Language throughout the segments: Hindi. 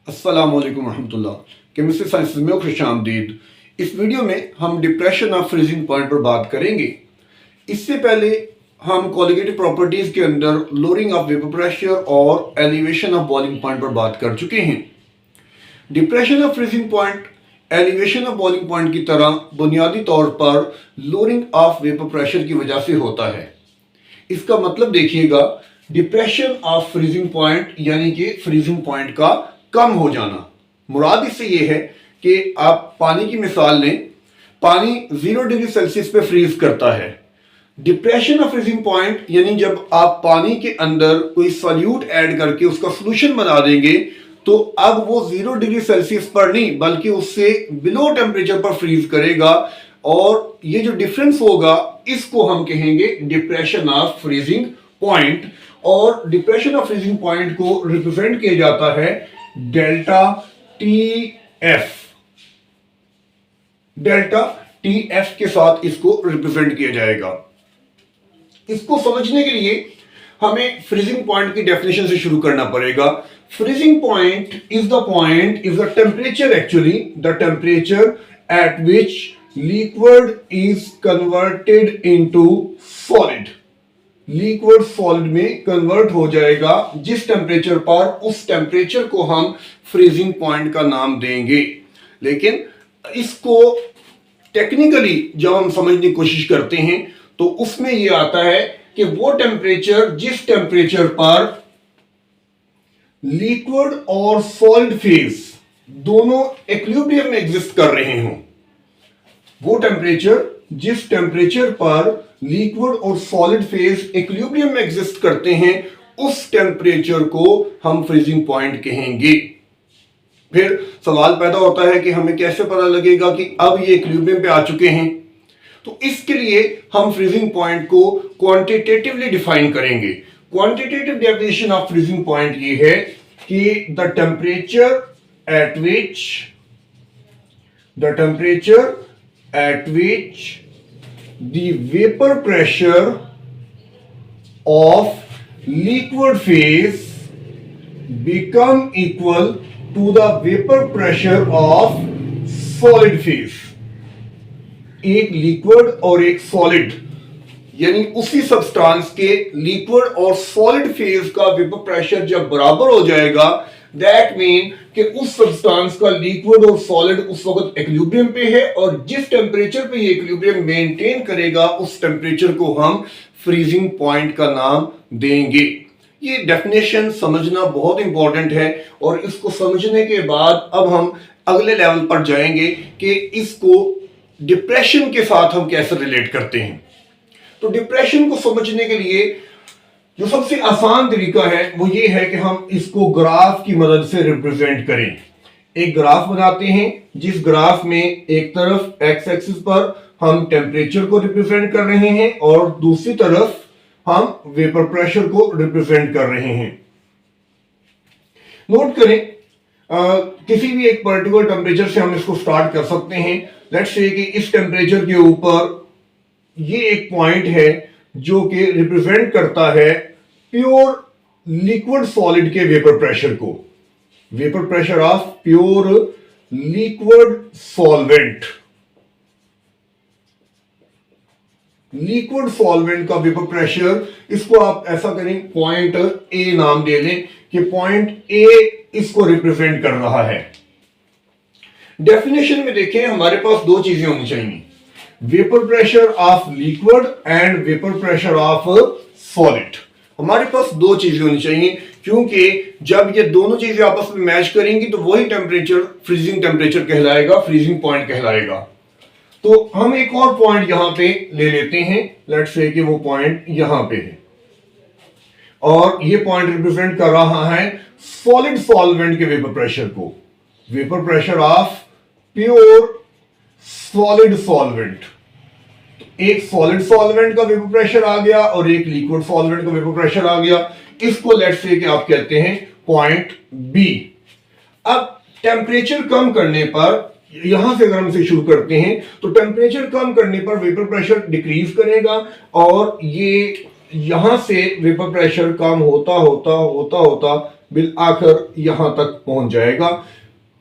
अस्सलाम वालेकुम रहमतुल्लाह। केमिस्ट्री साइंस में खुशामदीद। इस वीडियो में हम डिप्रेशन ऑफ फ्रीजिंग पॉइंट पर बात करेंगे। इससे पहले हम कोलिगेटिव प्रॉपर्टीज के अंदर लोअरिंग ऑफ वेपर प्रेशर और एलिवेशन ऑफ बॉइलिंग पॉइंट पर बात कर चुके हैं। Depression of freezing point elevation of boiling point की तरह बुनियादी तौर पर लोअरिंग ऑफ वेपर प्रेशर की वजह से होता है। इसका मतलब देखिएगा, डिप्रेशन ऑफ फ्रीजिंग पॉइंट यानी कि फ्रीजिंग पॉइंट का कम हो जाना। मुराद इससे यह है कि आप पानी की मिसाल लें, पानी 0 डिग्री सेल्सियस पे फ्रीज करता है। डिप्रेशन ऑफ फ्रीजिंग पॉइंट यानी जब आप पानी के अंदर कोई सॉल्यूट ऐड करके उसका सोल्यूशन बना देंगे तो अब वो 0 डिग्री सेल्सियस पर नहीं बल्कि उससे बिलो टेम्परेचर पर फ्रीज करेगा, और ये जो डिफरेंस होगा इसको हम कहेंगे डिप्रेशन ऑफ फ्रीजिंग पॉइंट। और डिप्रेशन ऑफ फ्रीजिंग पॉइंट को रिप्रेजेंट किया जाता है delta T F. Delta T F के साथ इसको रिप्रेजेंट किया जाएगा। इसको समझने के लिए हमें फ्रीजिंग पॉइंट की डेफिनेशन से शुरू करना पड़ेगा। Freezing point is the temperature, actually the temperature at which liquid is converted into solid. Liquid solid में कन्वर्ट हो जाएगा जिस टेम्परेचर पर, उस टेम्परेचर को हम फ्रीजिंग पॉइंट का नाम देंगे। लेकिन इसको टेक्निकली जब हम समझने की कोशिश करते हैं तो उसमें यह आता है कि वो टेम्परेचर जिस टेम्परेचर पर लिक्विड और सॉलिड फेज दोनों इक्विलिब्रियम में एग्जिस्ट कर रहे हों, वो टेम्परेचर जिस टेम्परेचर पर लिक्विड और सॉलिड फेज इक्विलिब्रियम में एग्जिस्ट करते हैं, उस टेम्परेचर को हम फ्रीजिंग पॉइंट कहेंगे। फिर सवाल पैदा होता है कि हमें कैसे पता लगेगा कि अब ये इक्विलिब्रियम पे आ चुके हैं। तो इसके लिए हम फ्रीजिंग पॉइंट को क्वांटिटेटिवली डिफाइन करेंगे। Quantitative definition of freezing point ये है कि the temperature at which the vapor pressure of liquid phase become equal to the vapor pressure of solid phase। एक लिक्विड और एक सॉलिड यानी उसी सब्सटेंस के लिक्विड और सॉलिड फेज का वेपर प्रेशर जब बराबर हो जाएगा, दैट मीन कि उस सब्सटेंस का लिक्विड और सॉलिड उस वक्त इक्विलिब्रियम पे है, और जिस टेम्परेचर पे ये इक्विलिब्रियम मेंटेन करेगा उस टेम्परेचर को हम फ्रीजिंग पॉइंट का नाम देंगे। ये डेफिनेशन समझना बहुत इंपॉर्टेंट है, और इसको समझने के बाद अब हम अगले लेवल पर जाएंगे कि इसको डिप्रेशन के साथ हम कैसे रिलेट करते हैं। तो डिप्रेशन को समझने के लिए जो सबसे आसान तरीका है वो ये है कि हम इसको ग्राफ की मदद से रिप्रेजेंट करें। एक ग्राफ बनाते हैं जिस ग्राफ में एक तरफ एक्स एक्सिस पर हम टेम्परेचर को रिप्रेजेंट कर रहे हैं और दूसरी तरफ हम वेपर प्रेशर को रिप्रेजेंट कर रहे हैं। नोट करें, किसी भी एक पर्टिकुलर टेम्परेचर से हम इसको स्टार्ट कर सकते हैं। लेट्स से कि इस टेम्परेचर के ऊपर ये एक पॉइंट है जो कि रिप्रेजेंट करता है प्योर लिक्विड सॉलिड के वेपर प्रेशर को। Vapour pressure of pure liquid solvent. Liquid solvent का वेपर प्रेशर, इसको आप ऐसा करें, पॉइंट ए नाम दे लें कि पॉइंट ए इसको रिप्रेजेंट कर रहा है। डेफिनेशन में देखें, हमारे पास दो चीजें होनी चाहिए, vapour pressure of liquid and vapour pressure of solid. हमारे पास दो चीजें होनी चाहिए, क्योंकि जब ये दोनों चीजें आपस में मैच करेंगी तो वही टेम्परेचर फ्रीजिंग टेम्परेचर कहलाएगा, फ्रीजिंग पॉइंट कहलाएगा। तो हम एक और पॉइंट यहां पे ले लेते हैं। लेट्स से कि वो पॉइंट यहां पे है, और ये पॉइंट रिप्रेजेंट कर रहा है सॉलिड सॉल्वेंट के वेपर प्रेशर को। Vapour pressure of pure solid solvent. एक सॉलिड सॉल्वेंट का वेपर प्रेशर आ गया और एक लिक्विड सॉल्वेंट का वेपर प्रेशर आ गया। इसको लेट्स से कि आप कहते हैं पॉइंट बी। अब टेम्परेचर कम करने पर, यहां से अगर हम से शुरू करते हैं, तो टेम्परेचर कम करने पर वेपर प्रेशर डिक्रीज करेगा, और ये यहां से वेपर प्रेशर कम होता होता होता होता बिल आखिर यहां तक पहुंच जाएगा।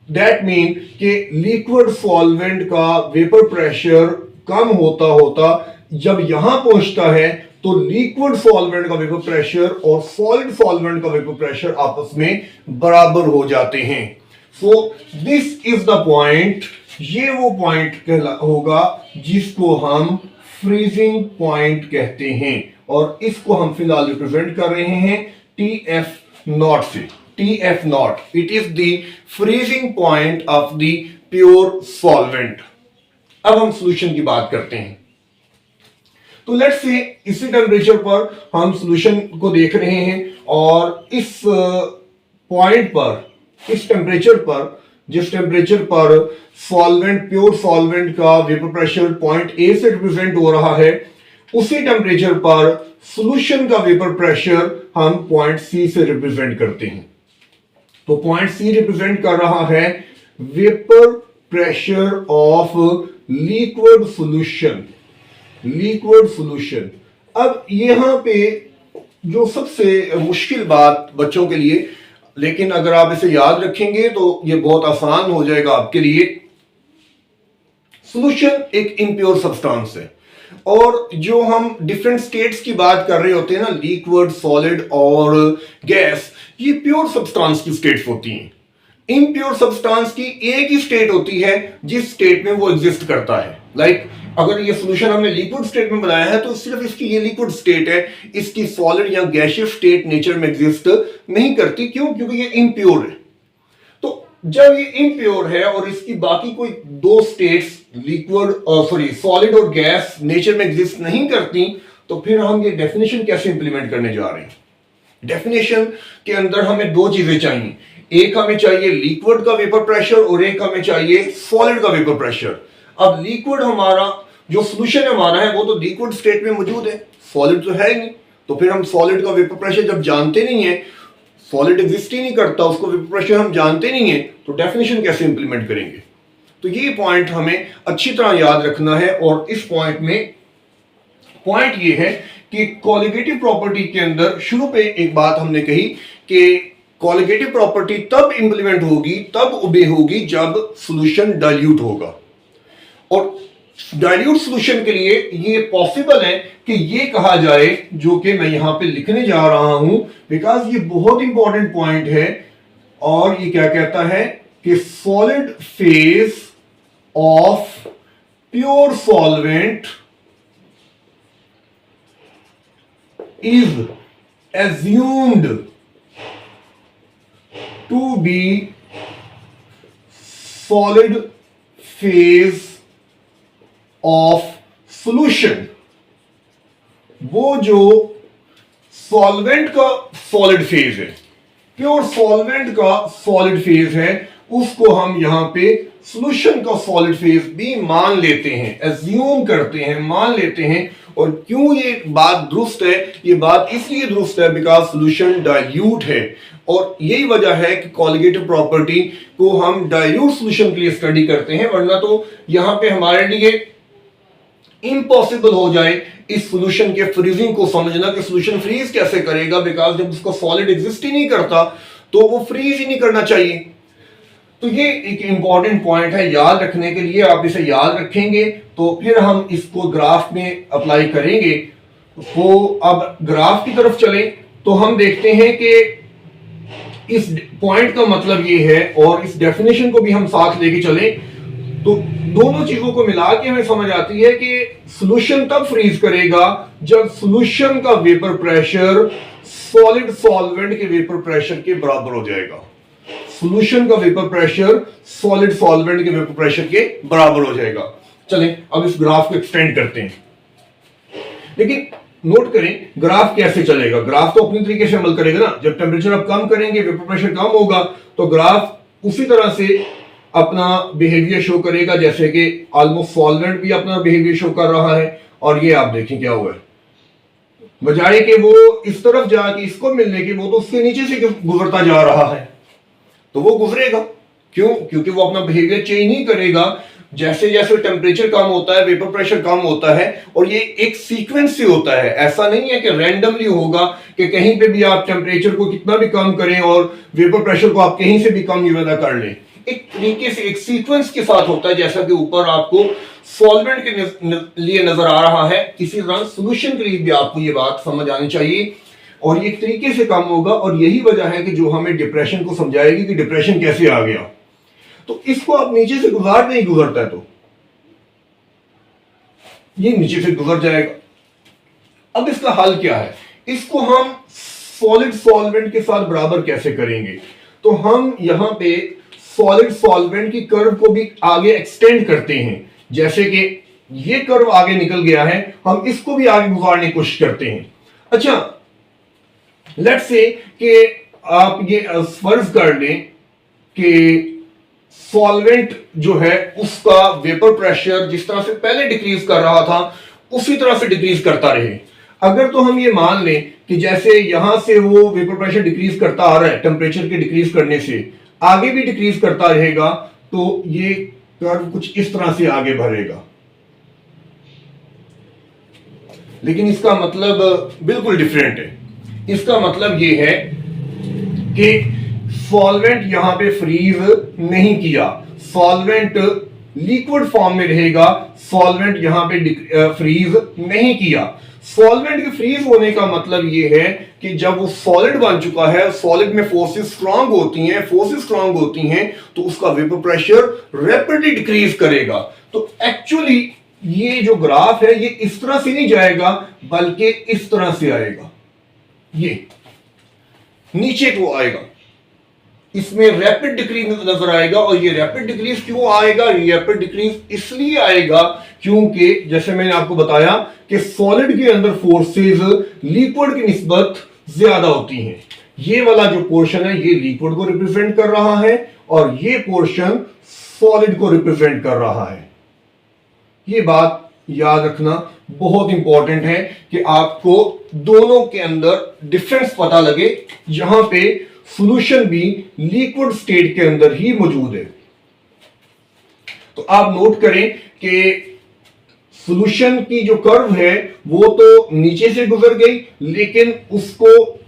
दैट मीन कि लिक्विड सॉल्वेंट का वेपर प्रेशर कम होता होता जब यहां पहुंचता है तो लिक्विड सॉल्वेंट का वेपर प्रेशर और सॉलिड सॉल्वेंट का वेपर प्रेशर आपस में बराबर हो जाते हैं। सो दिस इज द पॉइंट, ये वो पॉइंट होगा जिसको हम फ्रीजिंग पॉइंट कहते हैं और इसको हम फिलहाल रिप्रेजेंट कर रहे हैं TF0 से। TF0 it is the freezing point of the pure solvent. अब हम सॉल्यूशन की बात करते हैं। तो लेट्स से इसी टेम्परेचर पर हम सॉल्यूशन को देख रहे हैं और इस पॉइंट पर, इस टेम्परेचर पर, जिस टेम्परेचर पर सॉल्वेंट, प्योर सॉल्वेंट का वेपर प्रेशर पॉइंट ए से रिप्रेजेंट हो रहा है, उसी टेम्परेचर पर सॉल्यूशन का वेपर प्रेशर हम पॉइंट सी से रिप्रेजेंट करते हैं। तो पॉइंट सी रिप्रेजेंट कर रहा है vapour pressure of liquid solution, liquid solution. अब यहां पे जो सबसे मुश्किल बात बच्चों के लिए, लेकिन अगर आप इसे याद रखेंगे तो ये बहुत आसान हो जाएगा आपके लिए। सॉल्यूशन एक इम्प्योर सब्सटेंस है और जो हम डिफरेंट स्टेट्स की बात कर रहे होते हैं ना, लिक्विड, सॉलिड और गैस, ये प्योर सब्सटेंस की स्टेट्स होती हैं। इम्प्योर सब्सटेंस की एक ही स्टेट होती है जिस स्टेट में वो एग्जिस्ट करता है। लाइक अगर ये सॉल्यूशन हमने लिक्विड स्टेट में बनाया है तो सिर्फ इसकी ये लिक्विड स्टेट है, इसकी सॉलिड या गैसियस स्टेट नेचर में एग्जिस्ट नहीं करती। क्यों? क्योंकि ये इम्प्योर है। तो जब ये इम्प्योर है और इसकी बाकी कोई दो स्टेट्स लिक्विड सॉलिड और गैस नेचर में एग्जिस्ट नहीं करती, तो फिर हम ये डेफिनेशन कैसे इंप्लीमेंट करने जा रहे हैं? डेफिनेशन के अंदर हमें दो चीजें चाहिए। एक हमें चाहिए लिक्विड का वेपर प्रेशर और एक हमें चाहिए सॉलिड का वेपर प्रेशर। अब लिक्विड हमारा जो सॉल्यूशन हमारा है वो तो लिक्विड स्टेट में मौजूद है, सॉलिड तो है नहीं। तो फिर हम सॉलिड का वेपर प्रेशर जब जानते नहीं है, सॉलिड एग्जिस्ट ही नहीं करता, उसको वेपर प्रेशर हम जानते नहीं है, तो डेफिनेशन कैसे इंप्लीमेंट करेंगे? तो ये पॉइंट हमें अच्छी तरह याद रखना है। और इस पॉइंट में पॉइंट ये है कि कोलिगेटिव प्रॉपर्टी के अंदर शुरू पे एक बात हमने कही कि कोलिगेटिव प्रॉपर्टी तब इंप्लीमेंट होगी, तब ओबे होगी जब सॉल्यूशन डाइल्यूट होगा। और डाइल्यूट सॉल्यूशन के लिए ये पॉसिबल है कि ये कहा जाए, जो कि मैं यहां पे लिखने जा रहा हूं, बिकॉज ये बहुत इंपॉर्टेंट पॉइंट है। और ये क्या कहता है कि solid phase of pure solvent is assumed to be solid phase of solution। वो जो सॉल्वेंट का सॉलिड फेज है, प्योर सॉल्वेंट का सॉलिड फेज है, उसको हम यहां पे सॉल्यूशन का सॉलिड फेज भी मान लेते हैं, एज्यूम करते हैं, मान लेते हैं। और क्यों ये बात दुरुस्त है? ये बात इसलिए दुरुस्त है बिकॉज सॉल्यूशन डाइल्यूट है। और यही वजह है कि कोलिगेटिव प्रॉपर्टी को हम डाइल्यूट सॉल्यूशन के लिए स्टडी करते हैं, वरना तो यहां पे हमारे लिए इम्पॉसिबल हो जाए इस सॉल्यूशन के फ्रीजिंग को समझना कि सॉल्यूशन फ्रीज कैसे करेगा, बिकॉज जब उसका सॉलिड एग्जिस्ट ही नहीं करता तो वो फ्रीज ही नहीं करना चाहिए। तो ये एक इंपॉर्टेंट पॉइंट है याद रखने के लिए। आप इसे याद रखेंगे तो फिर हम इसको ग्राफ में अप्लाई करेंगे। तो अब ग्राफ की तरफ चले तो हम देखते हैं कि इस पॉइंट का मतलब ये है, और इस डेफिनेशन को भी हम साथ लेके चले तो दोनों चीजों को मिला के हमें समझ आती है कि सॉल्यूशन तब फ्रीज करेगा जब सॉल्यूशन का वेपर प्रेशर सॉलिड सॉल्वेंट के वेपर प्रेशर के बराबर हो जाएगा। सॉल्यूशन का वेपर प्रेशर सॉलिड सॉल्वेंट के वेपर प्रेशर के बराबर हो जाएगा। चलें अब इस ग्राफ को एक्सटेंड करते हैं। लेकिन नोट करें ग्राफ कैसे चलेगा। ग्राफ तो अपनी तरीके से अमल करेगा ना। जब टेम्परेचर आप कम करेंगे, वेपर प्रेशर कम होगा, तो ग्राफ उसी तरह से अपना बिहेवियर शो करेगा जैसे कि ऑलमोस्ट सॉल्वेंट भी अपना बिहेवियर शो कर रहा है। और ये आप देखें क्या हुआ है, बजाय कि वो इस तरफ जाके इसको मिलने की, वो तो उसके नीचे से गुजरता जा रहा है। तो वो गुजरेगा क्यों? क्योंकि वो अपना बिहेवियर चेंज नहीं करेगा। जैसे जैसे टेम्परेचर कम होता है वेपर प्रेशर कम होता है, और ये एक सीक्वेंस से होता है। ऐसा नहीं है कि रैंडमली होगा कि कहीं पे भी आप टेम्परेचर को कितना भी कम करें और वेपर प्रेशर को आप कहीं से भी कम पैदा कर लें। एक तरीके से एक सीक्वेंस के साथ होता है, जैसा कि ऊपर आपको सॉल्वेंट के लिए नजर आ रहा है, इसी तरह सॉल्यूशन के लिए भी आपको ये बात समझ आनी चाहिए, और ये एक तरीके से काम होगा। और यही वजह है कि जो हमें डिप्रेशन को समझाएगी कि डिप्रेशन कैसे आ गया। तो इसको आप नीचे से गुजार नहीं गुजरता है तो ये नीचे से गुजर जाएगा। अब इसका हल क्या है? इसको हम सॉलिड सॉल्वेंट के साथ बराबर कैसे करेंगे? तो हम यहां पे सॉलिड सॉल्वेंट की कर्व को भी आगे एक्सटेंड करते हैं। जैसे कि ये कर्व आगे निकल गया है, हम इसको भी आगे गुजारने की कोशिश करते हैं। अच्छा, लेट्स से कि आप ये फर्ज कर लें कि सॉल्वेंट जो है उसका वेपर प्रेशर जिस तरह से पहले डिक्रीज कर रहा था उसी तरह से डिक्रीज करता रहे। अगर तो हम ये मान लें कि जैसे यहां से वो वेपर प्रेशर डिक्रीज करता आ रहा है, टेम्परेचर के डिक्रीज करने से आगे भी डिक्रीज करता रहेगा, तो ये कर्व कुछ इस तरह से आगे बढ़ेगा। लेकिन इसका मतलब बिल्कुल डिफरेंट है। इसका मतलब ये है कि सॉल्वेंट यहां पे फ्रीज नहीं किया, सॉल्वेंट लिक्विड फॉर्म में रहेगा, सॉल्वेंट यहां पे फ्रीज नहीं किया। सॉल्वेंट के फ्रीज होने का मतलब यह है कि जब वो सॉलिड बन चुका है, सॉलिड में फोर्सेस स्ट्रांग होती हैं, तो उसका वेपर प्रेशर रैपिडली डिक्रीज करेगा। तो एक्चुअली ये जो ग्राफ है ये इस तरह से नहीं जाएगा बल्कि इस तरह से आएगा, ये नीचे को आएगा, इसमें रैपिड डिक्रीज नजर आएगा। और ये रैपिड डिक्रीज क्यों आएगा? रैपिड डिक्रीज इसलिए आएगा क्योंकि जैसे मैंने आपको बताया कि सॉलिड के अंदर फोर्सेस लिक्विड की निस्बत ज्यादा होती हैं। ये वाला जो पोर्शन है ये लिक्विड को रिप्रेजेंट कर रहा है और ये पोर्शन सॉलिड को रिप्रेजेंट कर रहा है। ये बात याद रखना बहुत इंपॉर्टेंट है कि आपको दोनों के अंदर डिफरेंस पता लगे। यहां पे सॉल्यूशन भी लिक्विड स्टेट के अंदर ही मौजूद है। तो आप नोट करें कि सॉल्यूशन की जो कर्व है वो तो नीचे से गुजर गई, लेकिन उसको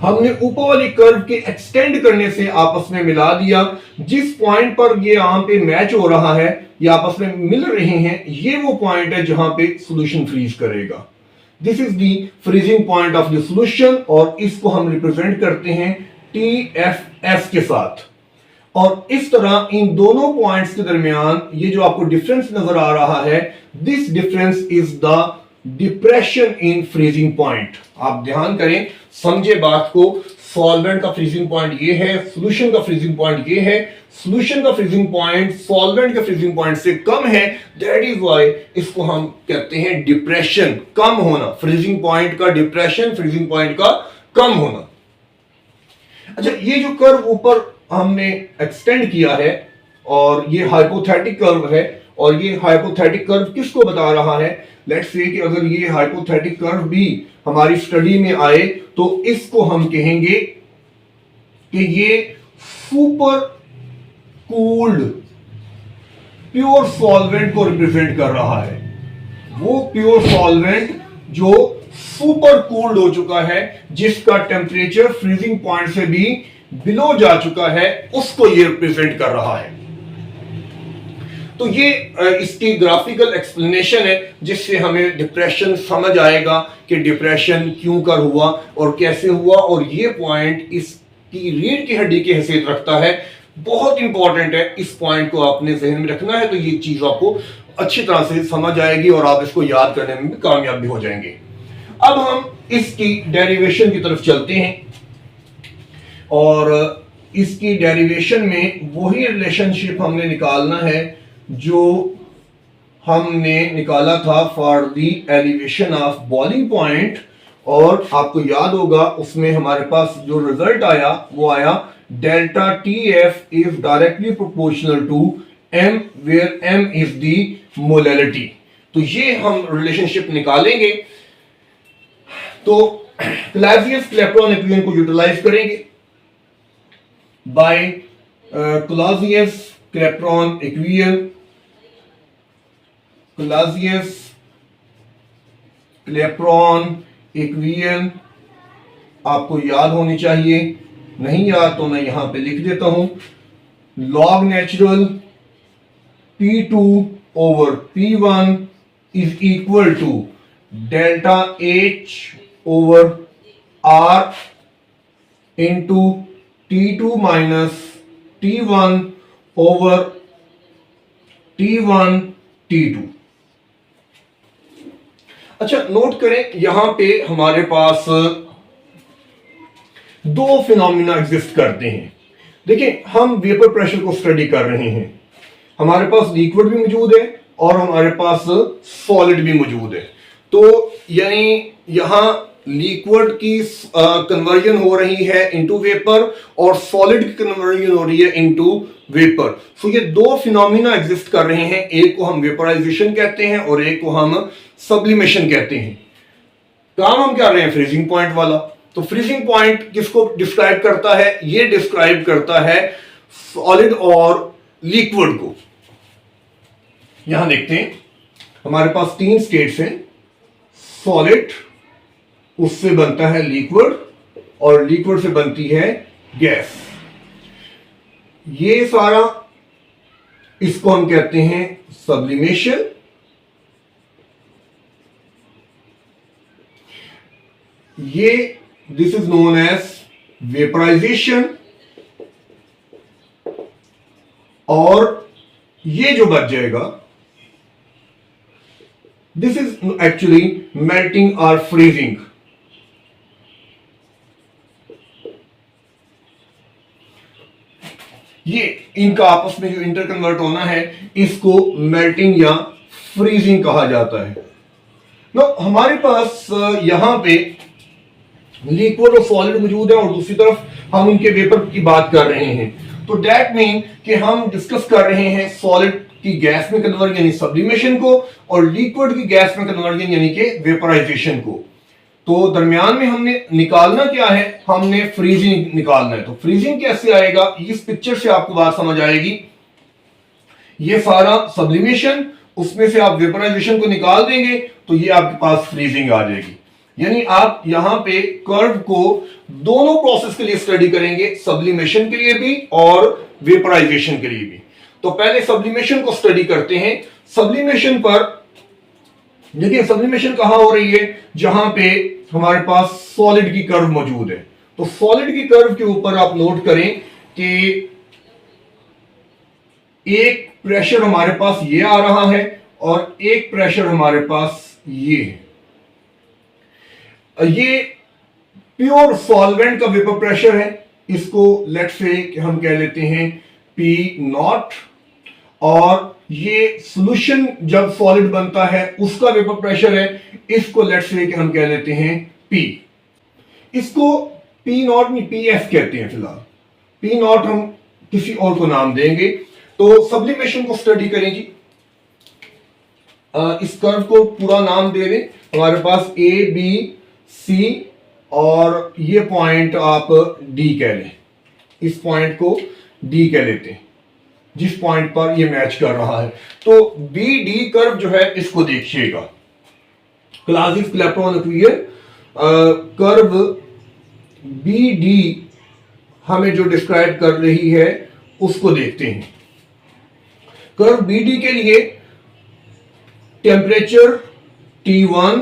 हमने ऊपर वाली कर्व के एक्सटेंड करने से आपस में मिला दिया। जिस पॉइंट पर ये यहां पे मैच हो रहा है या आपस में मिल रहे हैं, ये वो पॉइंट है जहां पे सॉल्यूशन फ्रीज करेगा। This is the freezing point of the solution और इसको हम रिप्रेजेंट करते हैं TFS के साथ। और इस तरह इन दोनों पॉइंट्स के दरमियान ये जो आपको डिफरेंस नजर आ रहा है, this difference is the depression in freezing point. आप ध्यान करें, समझे बात को। सॉल्वेंट का फ्रीजिंग पॉइंट ये है, सॉल्यूशन का फ्रीजिंग पॉइंट ये है। सॉल्यूशन का फ्रीजिंग पॉइंट सॉल्वेंट के फ्रीजिंग पॉइंट से कम है, दैट इज व्हाई इसको हम कहते हैं डिप्रेशन, कम होना। फ्रीजिंग पॉइंट का डिप्रेशन, फ्रीजिंग पॉइंट का कम होना। अच्छा, ये जो कर्व ऊपर हमने एक्सटेंड किया है और ये हाइपोथेटिक कर्व है, और ये हाइपोथेटिक कर्व किसको बता रहा है? लेट्स से कि अगर ये हाइपोथेटिक कर्व भी हमारी स्टडी में आए तो इसको हम कहेंगे कि ये सुपर कूल्ड प्योर सॉल्वेंट को रिप्रेजेंट कर रहा है। वो प्योर सॉल्वेंट जो सुपर कूल्ड हो चुका है, जिसका टेम्परेचर फ्रीजिंग पॉइंट से भी बिलो जा चुका है, उसको ये रिप्रेजेंट कर रहा है। तो ये इसकी ग्राफिकल एक्सप्लेनेशन है जिससे हमें डिप्रेशन समझ आएगा कि डिप्रेशन क्यों कर हुआ और कैसे हुआ, और ये पॉइंट इसकी रीढ़ की हड्डी की हैसियत रखता है। बहुत इंपॉर्टेंट है, इस पॉइंट को आपने जहन में रखना है, तो ये चीज आपको अच्छी तरह से समझ आएगी और आप इसको याद करने में भी कामयाब भी हो जाएंगे। अब हम इसकी डेरिवेशन की तरफ चलते हैं और इसकी डेरिवेशन में वही रिलेशनशिप हमने निकालना है जो हमने निकाला था for the elevation of boiling point. और आपको याद होगा उसमें हमारे पास जो रिजल्ट आया वो आया delta TF is directly proportional to M, where M is the molality. तो ये हम रिलेशनशिप निकालेंगे, तो क्लासियस-क्लैपेरॉन इक्वेशन को यूटिलाइज करेंगे by Clausius Clapeyron equation. Clausius Clapeyron equation आपको याद होनी चाहिए, नहीं याद तो मैं यहां पे लिख देता हूं। Log natural P2 over P1 is equal to delta H over R into T2 minus T1 over T1 T2। अच्छा, नोट करें यहां पे हमारे पास दो फिनोमिना एग्जिस्ट करते हैं। देखिए, हम वेपर प्रेशर को स्टडी कर रहे हैं, हमारे पास लिक्विड भी मौजूद है और हमारे पास सॉलिड भी मौजूद है। तो यानी यहां लिक्विड की कन्वर्जन हो रही है इनटू वेपर और सॉलिड की कन्वर्जन हो रही है इनटू वेपर। सो ये दो फिनोमिना एग्जिस्ट कर रहे हैं, एक को हम वेपराइजेशन कहते हैं और एक को हम सब्लिमेशन कहते हैं। काम हम कर रहे हैं फ्रीजिंग पॉइंट वाला। तो फ्रीजिंग पॉइंट किसको डिस्क्राइब करता है? ये डिस्क्राइब करता है सॉलिड और लिक्विड को। यहां देखते हैं हमारे पास तीन स्टेट्स हैं, सॉलिड, उससे बनता है लिक्विड और लिक्विड से बनती है गैस। ये सारा, इसको हम कहते हैं सब्लिमेशन। ये this is known as vaporisation. और ये जो बच जाएगा, दिस इज एक्चुअली मेल्टिंग और फ्रीजिंग। ये इनका आपस में जो इंटरकन्वर्ट होना है, इसको मेल्टिंग या फ्रीजिंग कहा जाता है। तो हमारे पास यहां पे लिक्विड और सॉलिड मौजूद है और दूसरी तरफ हम उनके वेपर की बात कर रहे हैं। तो दैट मीन कि हम डिस्कस कर रहे हैं सॉलिड की गैस में कन्वर्जन यानी सब्लिमेशन को और लिक्विड की गैस में कन्वर्जन यानी कि वेपराइजेशन को। तो दरमियान में हमने निकालना क्या है? हमने फ्रीजिंग निकालना है। तो फ्रीजिंग कैसे आएगा? इस पिक्चर से आपको बात समझ आएगी। ये सारा सब्लिमेशन, उसमें से आप वेपराइजेशन को निकाल देंगे तो ये आपके पास फ्रीजिंग आ जाएगी। यानी आप यहां पे कर्व को दोनों प्रोसेस के लिए स्टडी करेंगे, सब्लिमेशन के लिए भी और वेपराइजेशन के लिए भी। तो पहले सब्लिमेशन को स्टडी करते हैं। सब्लिमेशन पर देखिए, सब्लिमेशन कहां हो रही है? जहां पे हमारे पास सॉलिड की कर्व मौजूद है। तो सॉलिड की कर्व के ऊपर आप नोट करें कि एक प्रेशर हमारे पास ये आ रहा है और एक प्रेशर हमारे पास ये है। ये प्योर सॉल्वेंट का वेपर प्रेशर है। इसको लेट्स से हम कह लेते हैं P0। और ये सॉल्यूशन जब सॉलिड बनता है उसका वेपर प्रेशर है, इसको लेट्स से हम कह लेते हैं P। इसको P0 नहीं PF कहते हैं। फिलहाल P0 हम किसी और को नाम देंगे। तो सब्लिमेशन को स्टडी करेंगे। इस कर्व को पूरा नाम दे दें। हमारे पास A B C और ये पॉइंट आप D कह लें। इस पॉइंट को D कह लेते हैं, जिस पॉइंट पर ये मैच कर रहा है। तो BD कर्व जो है, इसको देखिएगा। Clausius Clapeyron equation curve BD हमें जो डिस्क्राइब कर रही है उसको देखते हैं। कर्व BD के लिए टेम्परेचर T1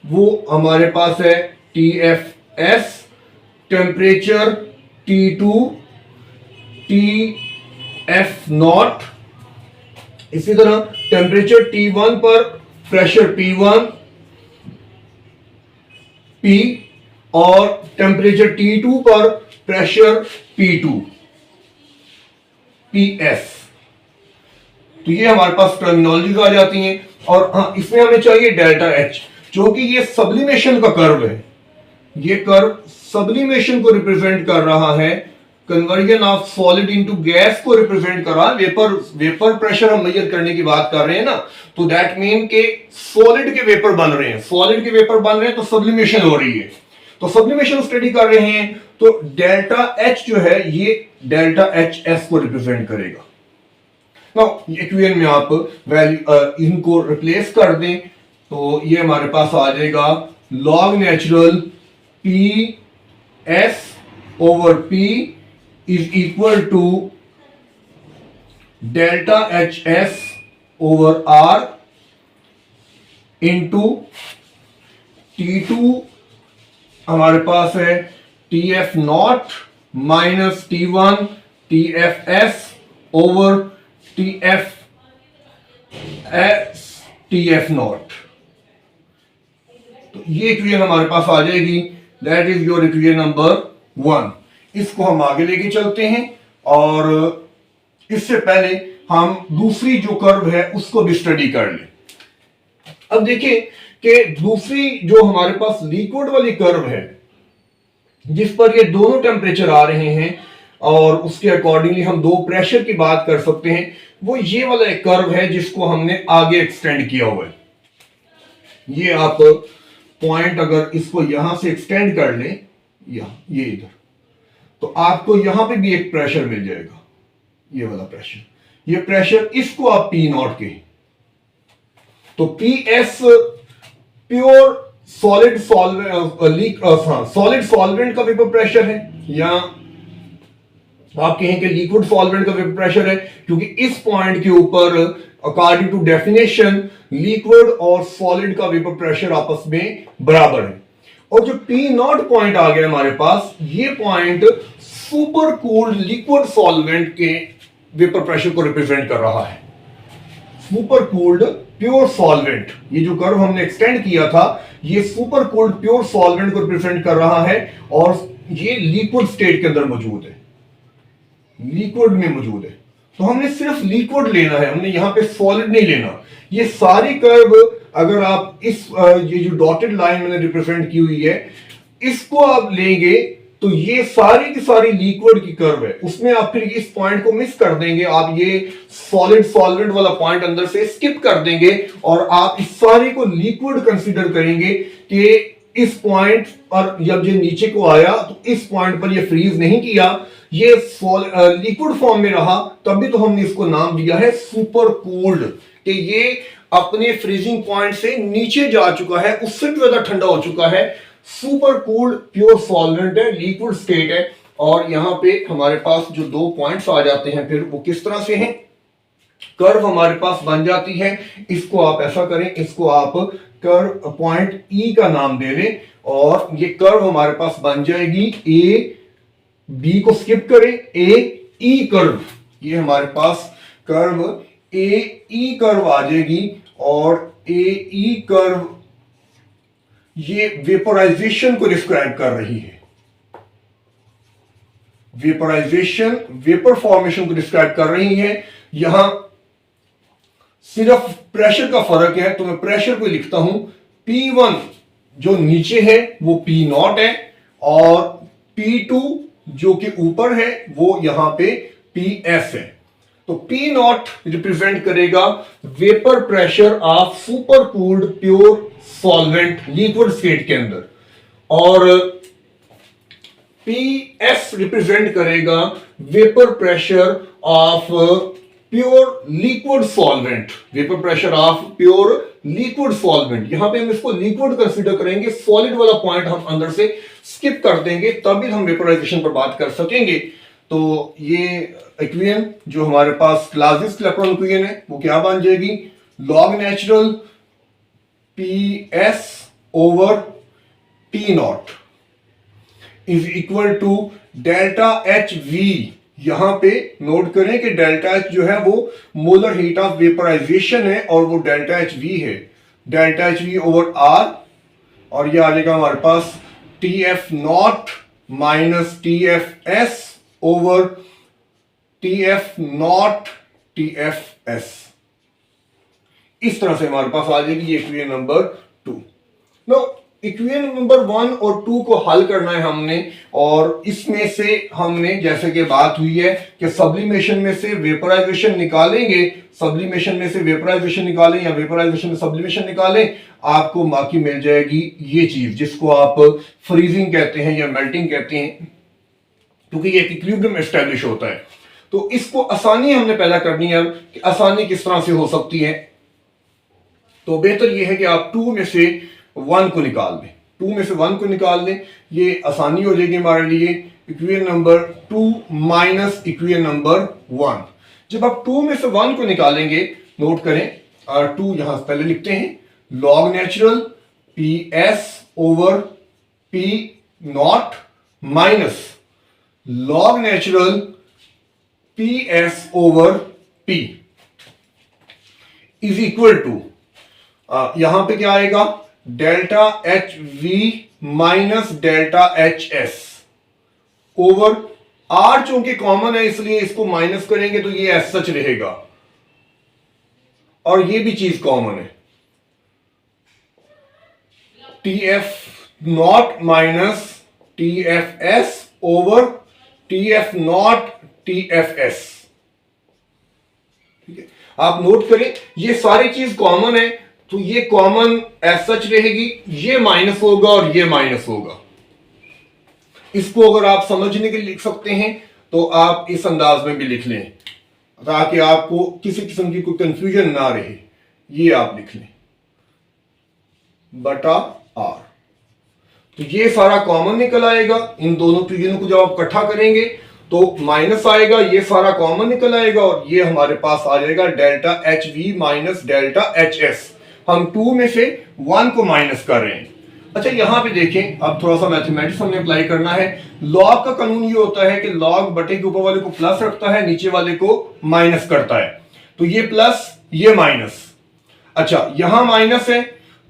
वो हमारे पास है TFS, टेम्परेचर T2 TF0। इसी तरह टेम्परेचर T1 पर प्रेशर P1 P और टेम्परेचर T2 पर प्रेशर P2 PS। तो ये हमारे पास टर्मिनोलॉजीज आ जाती हैं। और हाँ, इसमें हमें चाहिए डेल्टा H, जो कि ये सब्लिमेशन का कर्व है। ये कर्व सब्लिमेशन को रिप्रेजेंट कर रहा है, conversion of solid into gas को रिप्रेजेंट कर रहा है। वेपर प्रेशर हम मेजर करने की बात कर रहे हैं ना, तो दैट मीन के सॉलिड के वेपर बन रहे हैं। सॉलिड के वेपर बन रहे हैं तो सब्लिमेशन हो रही है। तो सब्लिमेशन स्टडी कर रहे हैं तो डेल्टा H जो है, ये डेल्टा HS को रिप्रेजेंट करेगा। नाउ इक्वेशन में आप वैल्यू इनको रिप्लेस कर दें तो ये हमारे पास आ जाएगा log natural P S over P is equal to delta H S over R into T2 हमारे पास है T F not minus T1 T F S over T F not. तो ये इक्वेशन हमारे पास आ जाएगी, that is your equation number 1। इसको हम आगे लेके चलते हैं और इससे पहले हम दूसरी जो कर्व है उसको भी स्टडी कर लें। अब देखिए कि दूसरी जो हमारे पास लिक्विड वाली कर्व है जिस पर ये दोनों टेम्परेचर आ रहे हैं और उसके अकॉर्डिंगली हम दो प्रेशर की बात कर सकते हैं, वो ये वाला एक कर्व है जिसको हमने आगे एक्सटेंड किया हुआ है। ये आप पॉइंट अगर इसको यहां से एक्सटेंड कर लें ये इधर, तो आपको यहां पे भी एक प्रेशर मिल जाएगा, ये वाला प्रेशर। ये प्रेशर इसको आप पी नॉट कहें। तो P S pure solid solvent का वेपर प्रेशर है, या आप कहें कि लिक्विड सॉल्वेंट का वेपर प्रेशर है, क्योंकि इस पॉइंट के ऊपर अकॉर्डिंग टू डेफिनेशन लिक्विड और सॉलिड का वेपर प्रेशर आपस में बराबर है। और जो पी नॉट पॉइंट आ गया हमारे पास, ये point super cooled liquid solvent के वेपर प्रेशर को रिप्रेजेंट कर रहा है। सुपर कूल्ड प्योर सॉल्वेंट, ये जो कर्व हमने एक्सटेंड किया था, ये सुपर कूल्ड प्योर सॉल्वेंट को रिप्रेजेंट कर रहा है और ये लिक्विड स्टेट के अंदर मौजूद है, लिक्विड में मौजूद है। तो हमने सिर्फ लिक्विड लेना है, हमने यहां पे सॉलिड नहीं लेना। ये सारी कर्व अगर आप इस ये जो डॉटेड लाइन मैंने रिप्रेजेंट की हुई है, इसको आप लेंगे तो ये सारी की सारी लिक्विड की कर्व है। उसमें आप फिर इस पॉइंट को मिस कर देंगे, आप ये सॉलिड सॉल्वेंट वाला पॉइंट अंदर से स्किप कर देंगे और आप इस सारी को लिक्विड कंसीडर करेंगे कि इस पॉइंट पर जब ये नीचे को आया तो इस पॉइंट पर ये फ्रीज नहीं किया, ये लिक्विड फॉर्म में रहा, तभी तो हमने इसको नाम दिया है सुपर कूल्ड, कि ये अपने फ्रीजिंग पॉइंट से नीचे जा चुका है, उससे भी ज्यादा ठंडा हो चुका है। सुपर कूल्ड प्योर सॉल्वेंट है, लिक्विड स्टेट है। और यहां पे हमारे पास जो दो पॉइंट्स आ जाते हैं फिर वो किस तरह से हैं, कर्व हमारे पास बन जाती है। इसको आप ऐसा करें, इसको आप कर्व पॉइंट ई का नाम दे लें और ये कर्व हमारे पास बन जाएगी ए, बी को स्किप करें, ए ई कर्व, ये हमारे पास कर्व ए ई कर्व आ जाएगी। और ए ई कर्व ये वेपोराइजेशन को डिस्क्राइब कर रही है, वेपोराइजेशन वेपर फॉर्मेशन को डिस्क्राइब कर रही है। यहां सिर्फ प्रेशर का फर्क है, तो मैं प्रेशर को लिखता हूं P1 जो नीचे है वो P नॉट है और P2 जो कि ऊपर है वो यहां पे PS है। तो P नॉट रिप्रेजेंट करेगा vapour pressure of super cooled pure solvent liquid state के अंदर, और PS रिप्रेजेंट करेगा vapour pressure of pure liquid solvent, vapour pressure of pure liquid solvent. यहां पे हम इसको लिक्विड कंसीडर करेंगे, सॉलिड वाला पॉइंट हम अंदर से स्किप कर देंगे, तभी हम वेपोराइजेशन पर बात कर सकेंगे। तो ये इक्वेशन जो हमारे पास क्लासिक क्लैपेरॉन इक्वेशन है वो क्या बन जाएगी, log natural PS over P not is equal to delta H V. यहां पे नोट करें कि डेल्टा एच जो है वो मोलर हीट ऑफ वेपराइजेशन है और वो डेल्टा एच वी है, delta H V over R, और ये आ जाएगा हमारे पास T F not minus T F S over T F not T F S. इस तरह से हमारे पास आ जाएगी ये equation number 2। No equation number 1 और 2 को हल करना है हमने, और इसमें से हमने जैसे कि बात हुई है कि सब्लिमेशन में से वेपराइजेशन निकालेंगे, सब्लिमेशन में से वेपराइजेशन निकालें या वेपराइजेशन में सब्लिमेशन निकालें, आपको बाकी मिल जाएगी ये चीज जिसको आप फ्रीजिंग कहते हैं या मेल्टिंग कहते हैं, क्योंकि ये इक्विलिब्रियम एस्टैब्लिश होता है। तो इसको आसानी हमने पैदा करनी है कि आसानी किस तरह से हो सकती है। तो बेहतर यह है कि आप 2 में से 1 को निकाल दें, 2 में से 1 को निकाल दें, ये आसानी हो जाएगी हमारे लिए। Equation number 2 minus equation number 1। जब आप 2 में से 1 को निकालेंगे, नोट करें, 2 यहां पहले लिखते हैं, log natural P S over P not minus log natural P S over P is equal to, यहां पे क्या आएगा, delta H V minus delta H S over R. चूंकि कॉमन है इसलिए इसको माइनस करेंगे तो ये एस सच रहेगा, और ये भी चीज कॉमन है, T F not minus T F S over T F not T F S. ठीक है, आप नोट करें, ये सारी चीज कॉमन है तो ये कॉमन एज सच रहेगी, ये माइनस होगा और ये माइनस होगा। इसको अगर आप समझने के लिए लिख सकते हैं तो आप इस अंदाज में भी लिख लें ताकि आपको किसी किस्म की कोई कंफ्यूजन ना रहे। ये आप लिख लें बटा आर, तो ये सारा कॉमन निकल आएगा। इन दोनों चीजों को जब आप इकट्ठा करेंगे तो माइनस आएगा, ये सारा कॉमन निकल आएगा और ये हमारे पास आ जाएगा delta H V minus delta H S. हम 2 में से 1 को माइनस कर रहे हैं। अच्छा, यहां पे देखें, अब थोड़ा सा मैथमेटिक्स हमने अप्लाई करना है। लॉग का कानून ये होता है कि लॉग बटे के ऊपर वाले को प्लस रखता है, नीचे वाले को माइनस करता है। तो ये प्लस, ये माइनस। अच्छा, यहां माइनस है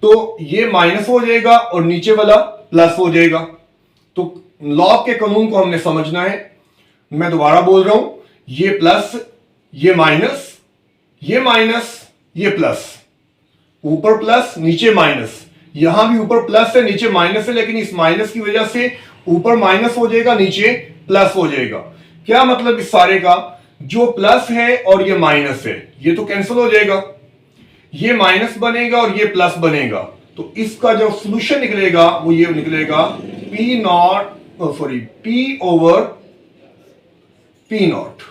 तो ये माइनस हो जाएगा और नीचे वाला प्लस हो जाएगा। तो लॉग के कानून को हमने समझना है। मैं दोबारा बोल रहा हूं, ये प्लस, ये माइनस, ये माइनस, ये प्लस, ऊपर प्लस नीचे माइनस। यहां भी ऊपर प्लस है नीचे माइनस है, लेकिन इस माइनस की वजह से ऊपर माइनस हो जाएगा, नीचे प्लस हो जाएगा। क्या मतलब इस सारे का, जो प्लस है और ये माइनस है ये तो कैंसिल हो जाएगा, ये माइनस बनेगा और ये प्लस बनेगा। तो इसका जो सॉल्यूशन निकलेगा वो ये निकलेगा P not, sorry, P over P not.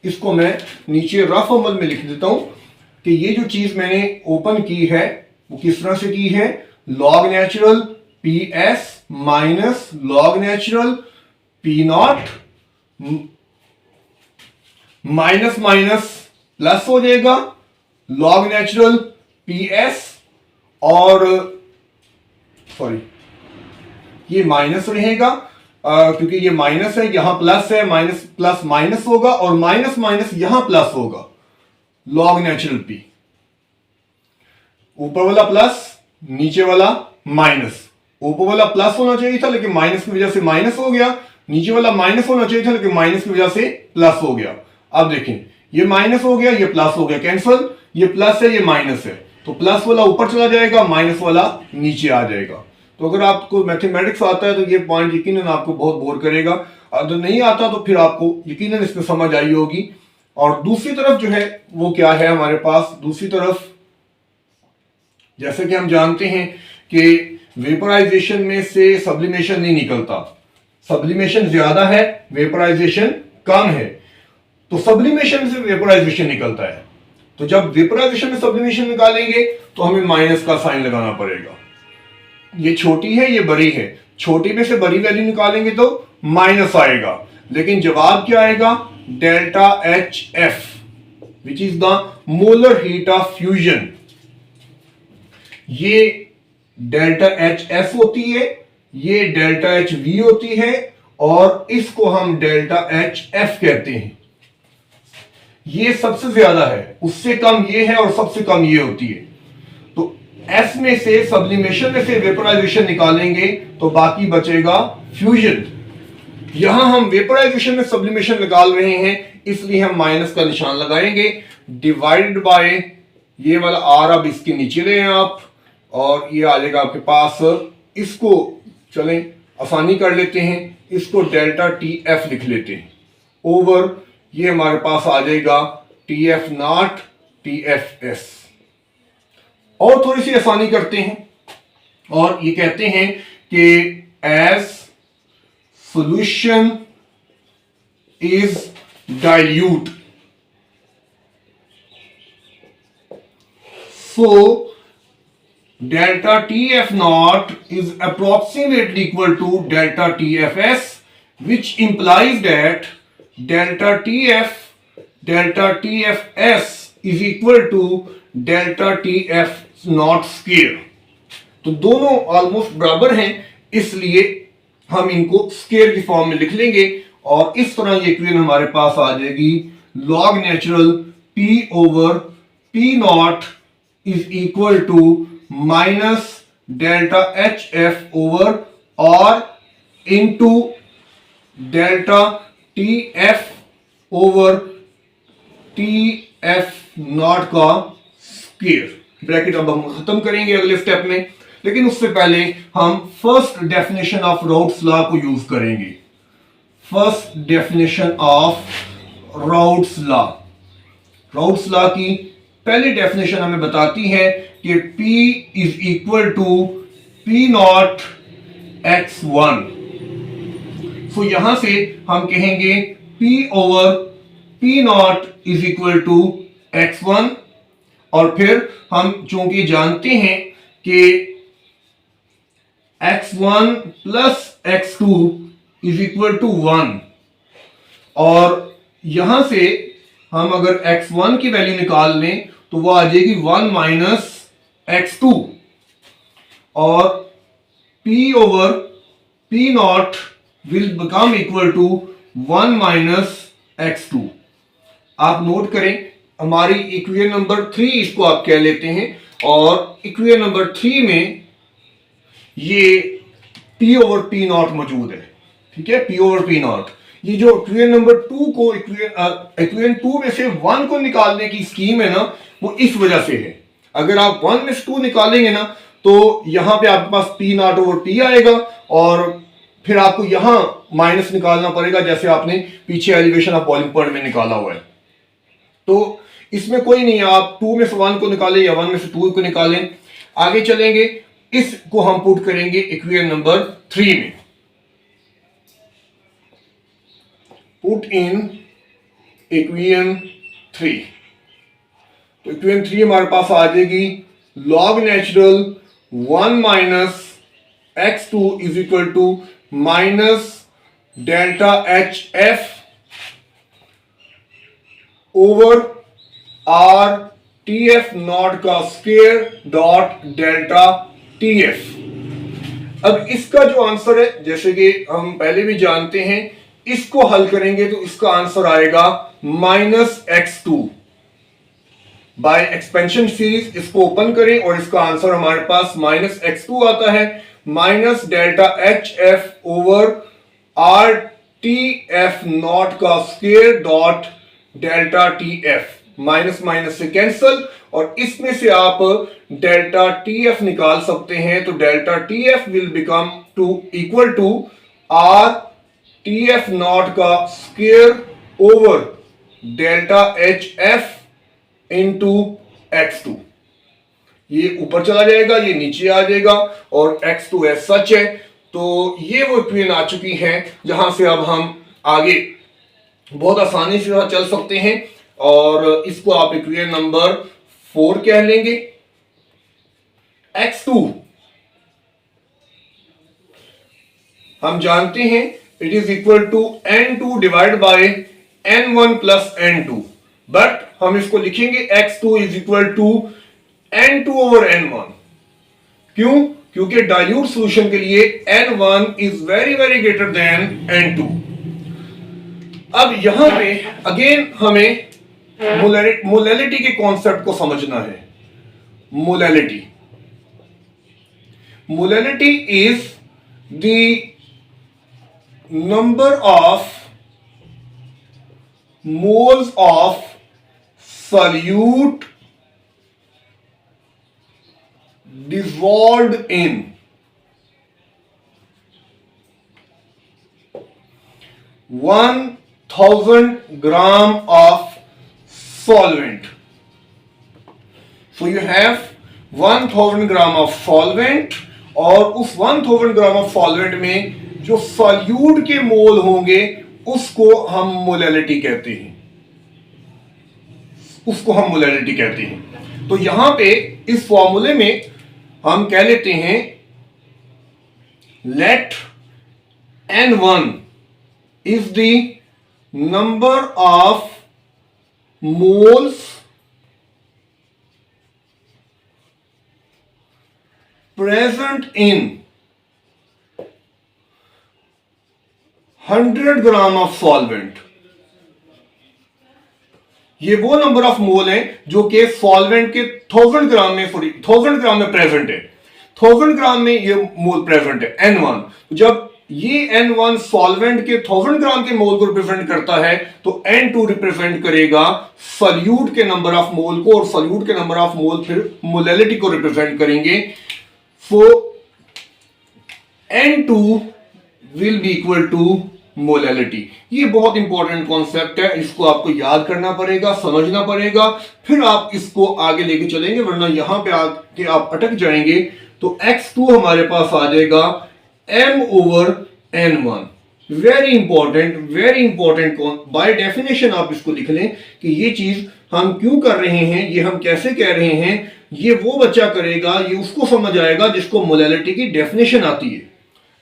इसको मैं नीचे रफ अमल में लिख देता हूं कि ये जो चीज मैंने ओपन की है वो किस तरह से की है, log natural P S minus log natural P not, minus minus plus हो जाएगा, लॉग नेचुरल पी एस, और सॉरी ये माइनस रहेगा क्योंकि ये माइनस है, यहां प्लस है, माइनस प्लस माइनस होगा और माइनस माइनस यहां प्लस होगा, लॉग नेचुरल पी। ऊपर वाला प्लस, नीचे वाला माइनस। ऊपर वाला प्लस होना चाहिए था लेकिन माइनस की वजह से माइनस हो गया, नीचे वाला माइनस होना चाहिए था लेकिन माइनस की वजह से प्लस हो गया। अब देखें, ये माइनस हो गया, ये प्लस हो गया, कैंसिल, ये प्लस है, ये माइनस है, तो प्लस वाला ऊपर चला जाएगा, माइनस वाला नीचे आ जाएगा। तो अगर आपको मैथमेटिक्स आता है तो ये पॉइंट यकीनन आपको बहुत बोर करेगा, अगर नहीं आता तो फिर आपको यकीनन इसमें समझ आई होगी। और दूसरी तरफ जो है वो क्या है हमारे पास, दूसरी तरफ जैसे कि हम जानते हैं कि वेपराइजेशन में से सब्लिमेशन नहीं निकलता, सब्लिमेशन ज्यादा है, वेपराइजेशन कम है, तो सब्लिमेशन से वेपराइजेशन निकलता है। तो जब वेपराइजेशन में सब्लिमेशन निकालेंगे तो हमें माइनस का साइन लगाना पड़ेगा। ये छोटी है, ये बड़ी है, छोटी में से बड़ी वैल्यू निकालेंगे तो माइनस आएगा, लेकिन जवाब क्या आएगा, delta H F which is the molar heat of fusion. ये डेल्टा एच एस होती है, ये डेल्टा एच वी होती है और इसको हम डेल्टा एच एफ कहते हैं। ये सबसे ज्यादा है, उससे कम ये है और सबसे कम ये होती है। तो एस में से सब्लिमेशन में से वेपराइजेशन निकालेंगे तो बाकी बचेगा फ्यूजन। यहां हम वेपराइजेशन में सब्लिमेशन निकाल रहे हैं इसलिए हम माइनस का निशान लगाएंगे, डिवाइडेड बाय ये वाला आर, अब इसके नीचे ले आप और ये आ जाएगा आपके पास। इसको चलें आसानी कर लेते हैं, इसको डेल्टा टी एफ लिख लेते हैं ओवर, ये हमारे पास आ जाएगा T F not T F S. और थोड़ी सी आसानी करते हैं और ये कहते हैं कि as solution is dilute. So delta TF naught is approximately equal to delta TFS, which implies that delta TFS is equal to delta TF naught square. तो दोनों ऑलमोस्ट बराबर हैं, इसलिए हम इनको स्केयर की फॉर्म में लिख लेंगे और इस तरह ये इक्वेशन हमारे पास आ जाएगी log natural P over P not is equal to minus delta HF over R into delta TF over TF not का स्क्वायर। ब्रैकेट अब हम खत्म करेंगे अगले स्टेप में, लेकिन उससे पहले हम first definition of Raoult's law को यूज करेंगे। First definition of Raoult's law. Raoult's law की पहली डेफिनेशन हमें बताती है कि P is equal to P not x1। So यहां से हम कहेंगे P over P not is equal to x1, और फिर हम चूंकि जानते हैं कि x1 plus x2 is equal to 1, और यहां से हम अगर x1 की वैल्यू निकाल लें तो वो आ जाएगी 1 माइनस x2, और P over P not will become equal to 1 minus x2। आप नोट करें, हमारी इक्वेशन नंबर 3 इसको आप कह लेते हैं, और इक्वेशन नंबर 3 में ये P ओवर P नॉट मौजूद है। ठीक है, P ओवर P नॉट। ये जो इक्वेशन नंबर 2 को इक्वेशन 2 में से 1 को निकालने की स्कीम है ना, वो इस वजह से है। अगर आप 1 में से 2 निकालेंगे ना तो यहां पे आपके पास P नॉट ओवर P आएगा, और फिर आपको यहां माइनस निकालना पड़ेगा जैसे आपने पीछे एलिवेशन ऑफ बॉइलिंग पॉइंट में निकाला हुआ है। तो इसमें कोई नहीं है, आप 2 में से 1 को निकालें या 1 में से 2 को निकालें। आगे चलेंगे, इसको हम पुट करेंगे इक्वेशन नंबर 3 में। Put in equation 3। तो इक्वेशन 3 हमारे पास आ जाएगी log natural 1 minus x2 is equal to minus delta HF over R TF not का स्क्वायर डॉट डेल्टा TF। अब इसका जो आंसर है, जैसे कि हम पहले भी जानते हैं, इसको हल करेंगे तो इसका आंसर आएगा minus x2। By expansion series इसको ओपन करें और इसका आंसर हमारे पास माइनस x2 आता है, minus delta HF over R TF not का square dot delta TF। Minus minus से कैंसल, और इसमें से आप डेल्टा TF निकाल सकते हैं, तो delta TF will become to equal to R TF not का square over delta HF into x2। ये ऊपर चला जाएगा, ये नीचे आ जाएगा, और x2 एज सच है। तो ये वो इक्वेशन आ चुकी है जहां से अब हम आगे बहुत आसानी से चल सकते हैं, और इसको आप इक्वेशन नंबर 4 कह लेंगे। x2 हम जानते हैं it is equal to n2 divide by n1 plus n2, but हम इसको लिखेंगे x2 is equal to n2 over n1। क्यों? क्योंकि डाइल्यूट सॉल्यूशन के लिए n1 is very very greater than n2। अब यहां पे अगेन हमें मोलैलिटी के कॉन्सेप्ट को समझना है। Molality is the number of moles of solute dissolved in 1000 gram of solvent. So you have 1000 gram of solvent, और उस 1000 ग्राम ऑफ सॉल्वेंट में जो सॉल्यूट के मोल होंगे उसको हम मोलैलिटी कहते हैं, उसको हम मोलैलिटी कहते हैं। तो यहां पे इस फॉर्मूले में हम कह लेते हैं let N1 is the number of moles present in 100 gram of solvent. ये वो नंबर ऑफ मोल है जो कि सॉल्वेंट के 1000 ग्राम में 1000 ग्राम में प्रेजेंट है, 1000 ग्राम में ये मोल प्रेजेंट है N1। जब ये N1 सॉल्वेंट के 1000 ग्राम के मोल को रिप्रेजेंट करता है तो N2 रिप्रेजेंट करेगा सॉल्यूट के नंबर ऑफ मोल को, और सॉल्यूट के नंबर ऑफ मोल फिर मोलैलिटी को रिप्रेजेंट करेंगे। So N2 will be equal to molality. ये बहुत इंपॉर्टेंट कॉन्सेप्ट है, इसको आपको याद करना पड़ेगा, समझना पड़ेगा, फिर आप इसको आगे लेके चलेंगे, वरना यहां पे आके आप अटक जाएंगे। तो X2 हमारे पास आ जाएगा M over N1। Very important by definition आप इसको लिख लें कि ये चीज हम क्यों कर रहे हैं, ये हम कैसे कह रहे हैं। ये वो बच्चा करेगा, ये उसको समझ आएगा जिसको मोलैलिटी की डेफिनेशन आती है।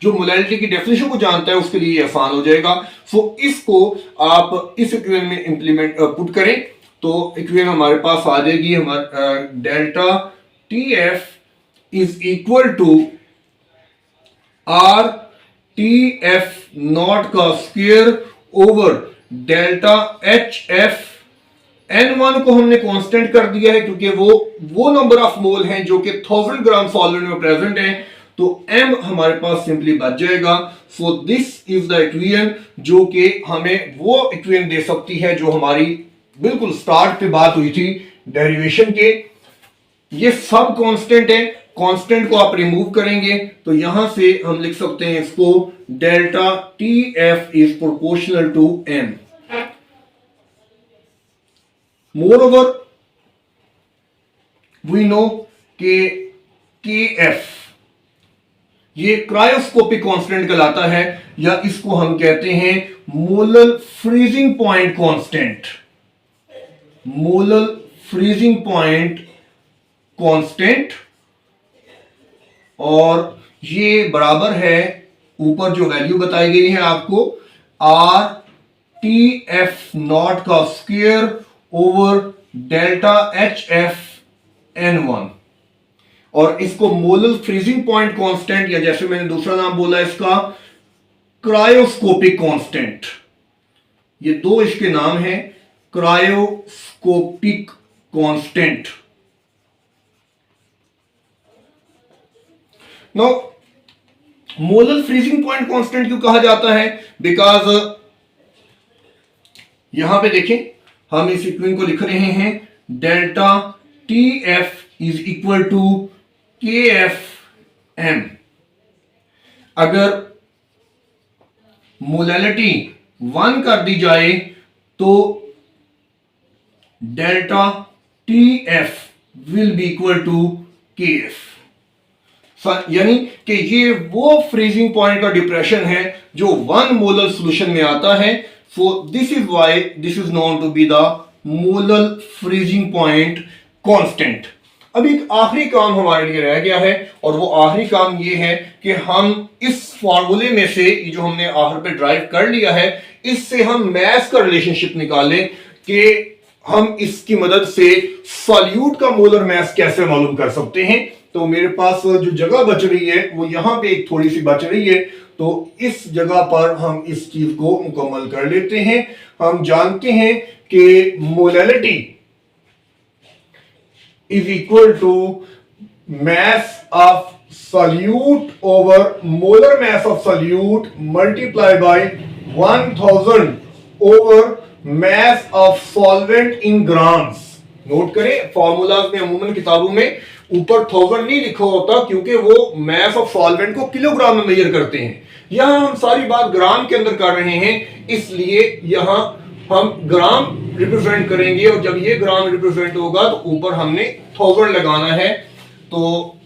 जो मोलैलिटी की डेफिनेशन को जानता है उसके लिए आसान हो जाएगा। सो इसको आप इस इक्वेशन में इंप्लीमेंट पुट करें तो इक्वेशन हमारे पास आ जाएगी, हमारा delta TF is equal to R TF not का square over delta HF। N1 को हमने कांस्टेंट कर दिया है क्योंकि वो नंबर ऑफ मोल हैं जो कि 1000 ग्राम सॉल्वेंट में प्रेजेंट हैं, तो M हमारे पास सिंपली बच जाएगा। सो दिस इज द इक्वेशन जो कि हमें वो इक्वेशन दे सकती है जो हमारी बिल्कुल स्टार्ट पे बात हुई थी डेरिवेशन के। ये सब कांस्टेंट है, कांस्टेंट को आप रिमूव करेंगे तो यहां से हम लिख सकते हैं इसको delta TF is proportional to M। Moreover we know के KF ये क्रायोस्कोपिक कांस्टेंट कहलाता है, या इसको हम कहते हैं molal freezing point constant. Molal freezing point constant, और ये बराबर है ऊपर जो वैल्यू बताई गई है आपको R TF नॉट का square over delta HF N1। और इसको मोलल फ्रीजिंग पॉइंट कांस्टेंट, या जैसे मैंने दूसरा नाम बोला इसका क्रायोस्कोपिक कांस्टेंट। ये दो इसके नाम हैं, cryoscopic constant. No molal freezing point constant क्यों कहा जाता है? बिकॉज यहां पे देखें हम इस इक्वेशन को लिख रहे हैं delta TF is equal to KFM। अगर मोलैलिटी 1 कर दी जाए तो delta TF will be equal to KF। यानी कि ये वो फ्रीजिंग पॉइंट का डिप्रेशन है जो 1 मोलर सॉल्यूशन में आता है। So this is why this is known to be the molar freezing point constant. अब एक आखिरी काम हमारे लिए रह गया है, और वो आखिरी काम ये है कि हम इस फॉर्मूले में से जो हमने आखिर पे ड्राइव कर लिया है, इससे हम मैथ्स का रिलेशनशिप निकालें कि हम इसकी मदद से सॉल्यूट का मोलर मास कैसे मालूम कर सकते हैं। तो मेरे पास जो जगह बच रही है वो यहां पे एक थोड़ी सी बच रही है, तो इस जगह पर हम इस चीज को मुकम्मल कर लेते हैं। हम जानते हैं कि molality is equal to mass of solute over molar mass of solute multiply by 1000 over mass of solvent in grams. Note करें, फॉर्मूलाज में अमूमन किताबों में ऊपर 1000 नहीं लिखा होता क्योंकि वो मास ऑफ सॉल्वेंट को किलोग्राम में मेजर करते हैं। यहां हम सारी बात ग्राम के अंदर कर रहे हैं, इसलिए यहां हम ग्राम रिप्रेजेंट करेंगे, और जब ये ग्राम रिप्रेजेंट होगा तो ऊपर हमने 1000 लगाना है। तो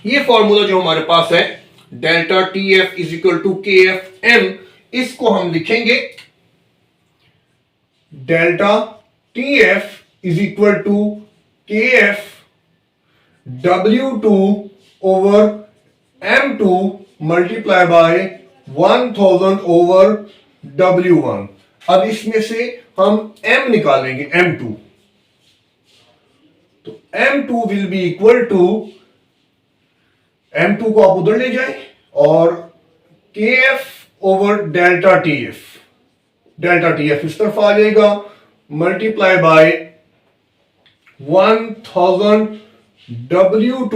ये फॉर्मूला जो हमारे पास है delta TF is equal to KFM, इसको हम लिखेंगे delta T F is equal to K F W2 over M2 multiply by 1000 over W1। अब इसमें से हम M निकालेंगे, M2, तो M2 will be equal to, M2 को आप उधर ले जाएं और KF ओवर डेल्टा TF इस तरफ आ जाएगा, multiply by 1000 W2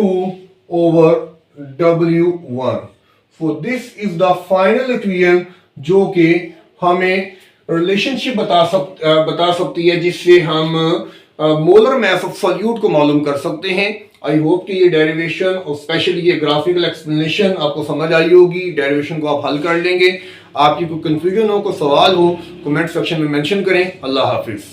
over W1। So this is the final equation जो कि हमें रिलेशनशिप बता सकती है, जिससे हम मोलर मास ऑफ सॉल्यूट को मालूम कर सकते हैं। आई होप कि ये डेरिवेशन और स्पेशली ये ग्राफिकल एक्सप्लेनेशन आपको समझ आई होगी। डेरिवेशन को आप हल कर लेंगे। आपकी कोई कंफ्यूजन हो, कोई सवाल हो, कमेंट सेक्शन में मेंशन करें। अल्लाह हाफिज।